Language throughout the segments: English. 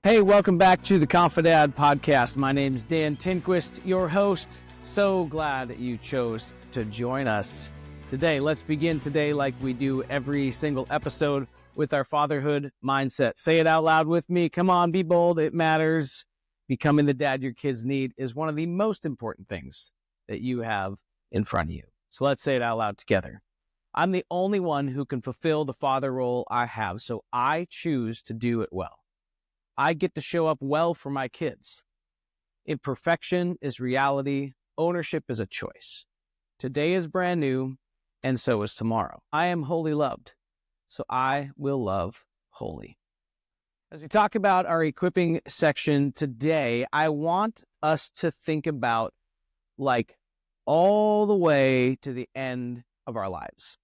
Hey, welcome back to the Confidad podcast. My name's Dan Tinquist, your host. So glad that you chose to join us today. Let's begin today like we do every single episode with our fatherhood mindset. Say it out loud with me. Come on, be bold. It matters. Becoming the dad your kids need is one of the most important things that you have in front of you. So let's say it out loud together. I'm the only one who can fulfill the father role I have, so I choose to do it well. I get to show up well for my kids. Imperfection is reality. Ownership is a choice. Today is brand new, and so is tomorrow. I am wholly loved, so I will love wholly. As we talk about our equipping section today, I want us to think about like all the way to the end of our lives.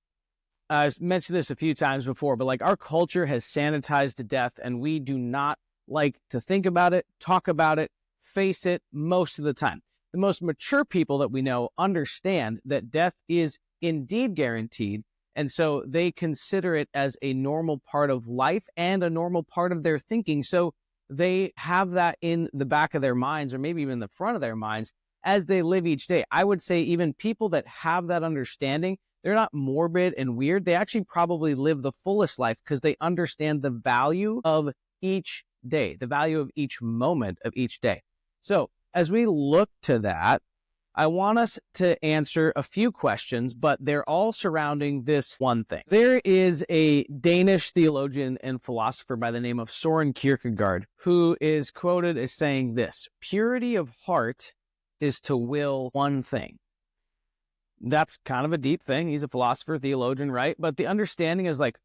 I've mentioned this a few times before, but like our culture has sanitized to death, and we do not like to think about it, talk about it, face it most of the time. The most mature people that we know understand that death is indeed guaranteed, and so they consider it as a normal part of life and a normal part of their thinking. So they have that in the back of their minds, or maybe even the front of their minds, as they live each day. I would say even people that have that understanding, they're not morbid and weird. They actually probably live the fullest life because they understand the value of each day, the value of each moment of each day. So as we look to that, I want us to answer a few questions, but they're all surrounding this one thing. There is a Danish theologian and philosopher by the name of Søren Kierkegaard, who is quoted as saying this: purity of heart is to will one thing. That's kind of a deep thing. He's a philosopher, theologian, right? But the understanding is like,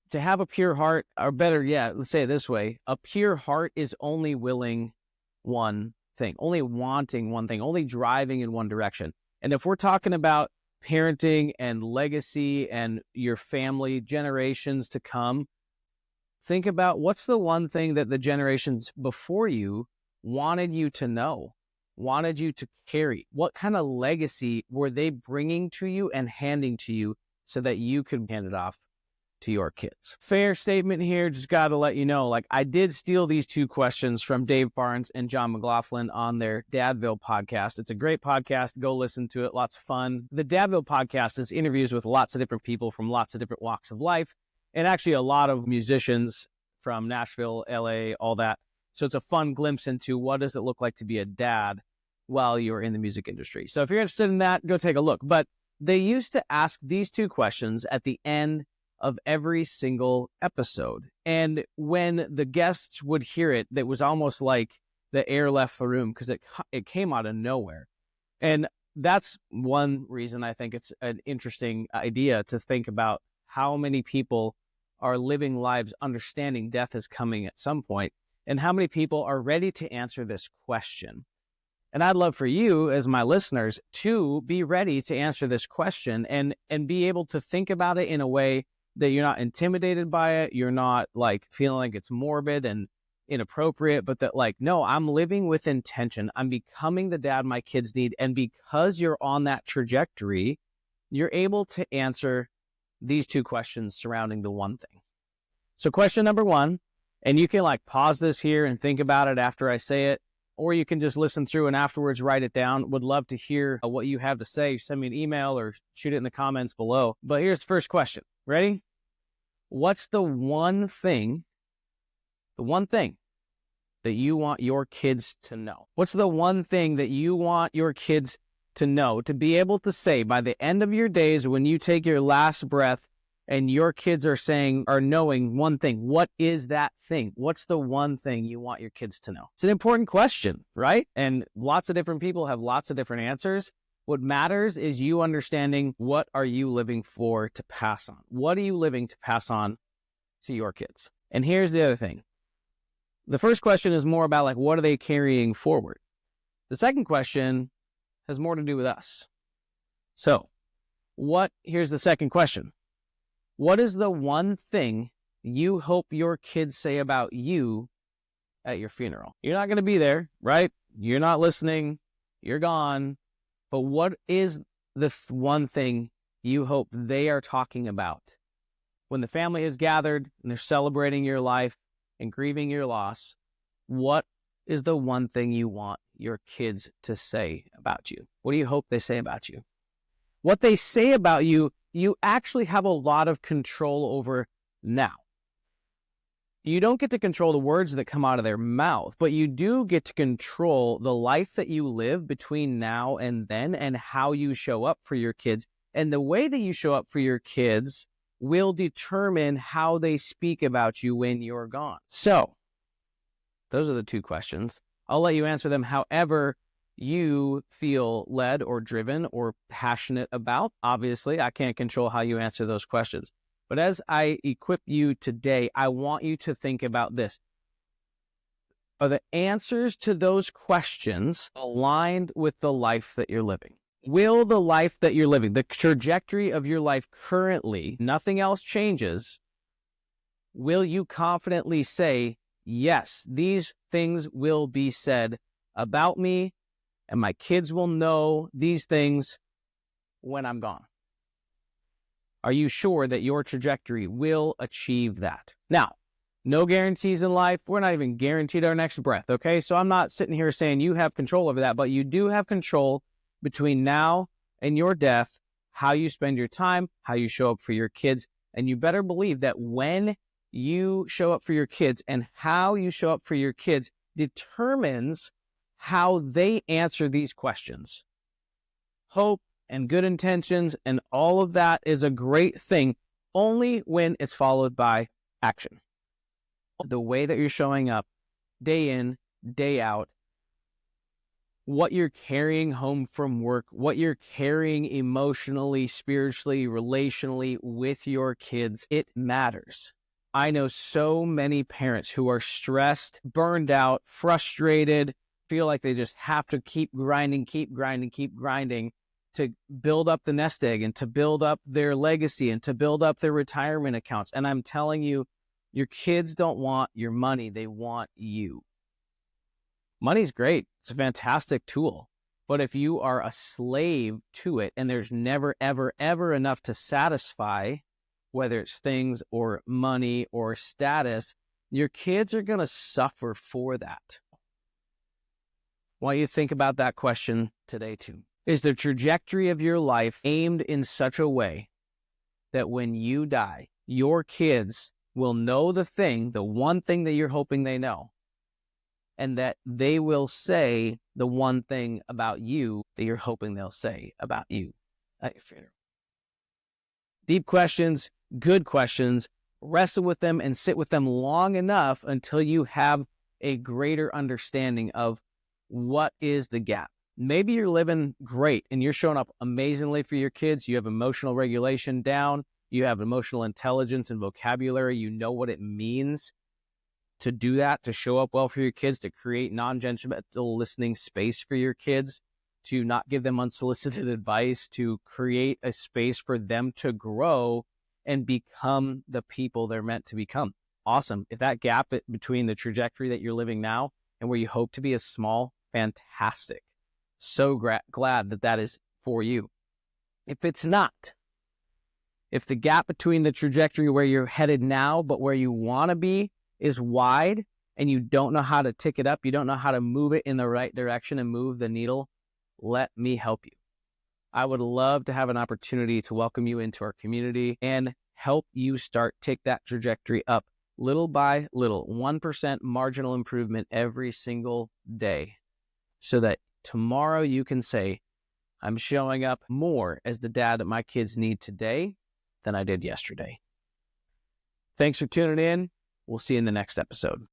to have a pure heart, or better yet, let's say it this way, a pure heart is only willing one thing, only wanting one thing, only driving in one direction. And if we're talking about parenting and legacy and your family, generations to come, think about what's the one thing that the generations before you wanted you to know, wanted you to carry. What kind of legacy were they bringing to you and handing to you so that you could hand it off to your kids? Fair statement here. Just got to let you know, like, I did steal these two questions from Dave Barnes and John McLaughlin on their Dadville podcast. It's a great podcast. Go listen to it. Lots of fun. The Dadville podcast is interviews with lots of different people from lots of different walks of life, and actually a lot of musicians from Nashville, LA, all that. So it's a fun glimpse into what does it look like to be a dad while you're in the music industry. So if you're interested in that, go take a look. But they used to ask these two questions at the end of every single episode. And when the guests would hear it, that was almost like the air left the room because it came out of nowhere. And that's one reason I think it's an interesting idea to think about how many people are living lives understanding death is coming at some point, and how many people are ready to answer this question. And I'd love for you as my listeners to be ready to answer this question and be able to think about it in a way that you're not intimidated by it. You're not like feeling like it's morbid and inappropriate, but that like, no, I'm living with intention. I'm becoming the dad my kids need. And because you're on that trajectory, you're able to answer these two questions surrounding the one thing. So question number one, and you can like pause this here and think about it after I say it, or you can just listen through and afterwards write it down. Would love to hear what you have to say. Send me an email or shoot it in the comments below. But here's the first question. Ready? What's the one thing that you want your kids to know? What's the one thing that you want your kids to know, to be able to say by the end of your days when you take your last breath and your kids are knowing one thing? What is that thing? What's the one thing you want your kids to know? It's an important question, right? And lots of different people have lots of different answers. What matters is you understanding, what are you living for to pass on? What are you living to pass on to your kids? And here's the other thing. The first question is more about like, what are they carrying forward? The second question has more to do with us. So here's the second question. What is the one thing you hope your kids say about you at your funeral? You're not going to be there, right? You're not listening. You're gone. But what is the one thing you hope they are talking about when the family is gathered and they're celebrating your life and grieving your loss? What is the one thing you want your kids to say about you? What do you hope they say about you? What they say about you, you actually have a lot of control over now. You don't get to control the words that come out of their mouth, but you do get to control the life that you live between now and then and how you show up for your kids. And the way that you show up for your kids will determine how they speak about you when you're gone. So, those are the two questions. I'll let you answer them however you feel led or driven or passionate about. Obviously, I can't control how you answer those questions. But as I equip you today, I want you to think about this. Are the answers to those questions aligned with the life that you're living? Will the life that you're living, the trajectory of your life currently, nothing else changes, will you confidently say, yes, these things will be said about me, and my kids will know these things when I'm gone? Are you sure that your trajectory will achieve that? Now, no guarantees in life. We're not even guaranteed our next breath, okay? So I'm not sitting here saying you have control over that, but you do have control between now and your death, how you spend your time, how you show up for your kids. And you better believe that when you show up for your kids and how you show up for your kids determines how they answer these questions. Hope and good intentions and all of that is a great thing only when it's followed by action. The way that you're showing up day in, day out, what you're carrying home from work, what you're carrying emotionally, spiritually, relationally with your kids, it matters. I know so many parents who are stressed, burned out, frustrated, feel like they just have to keep grinding to build up the nest egg and to build up their legacy and to build up their retirement accounts. And I'm telling you, your kids don't want your money. They want you. Money's great. It's a fantastic tool. But if you are a slave to it and there's never, ever, ever enough to satisfy, whether it's things or money or status, your kids are going to suffer for that. I want you to think about that question today too. Is the trajectory of your life aimed in such a way that when you die, your kids will know the one thing that you're hoping they know, and that they will say the one thing about you that you're hoping they'll say about you at your funeral? Deep questions, good questions. Wrestle with them and sit with them long enough until you have a greater understanding of what is the gap. Maybe you're living great and you're showing up amazingly for your kids. You have emotional regulation down. You have emotional intelligence and vocabulary. You know what it means to do that, to show up well for your kids, to create non-judgmental listening space for your kids, to not give them unsolicited advice, to create a space for them to grow and become the people they're meant to become. Awesome. If that gap between the trajectory that you're living now and where you hope to be is small, fantastic. So glad that is for you. If it's not, if the gap between the trajectory where you're headed now but where you want to be is wide and you don't know how to tick it up, you don't know how to move it in the right direction and move the needle, let me help you. I would love to have an opportunity to welcome you into our community and help you start take that trajectory up little by little, 1% marginal improvement every single day, so that tomorrow you can say, I'm showing up more as the dad that my kids need today than I did yesterday. Thanks for tuning in. We'll see you in the next episode.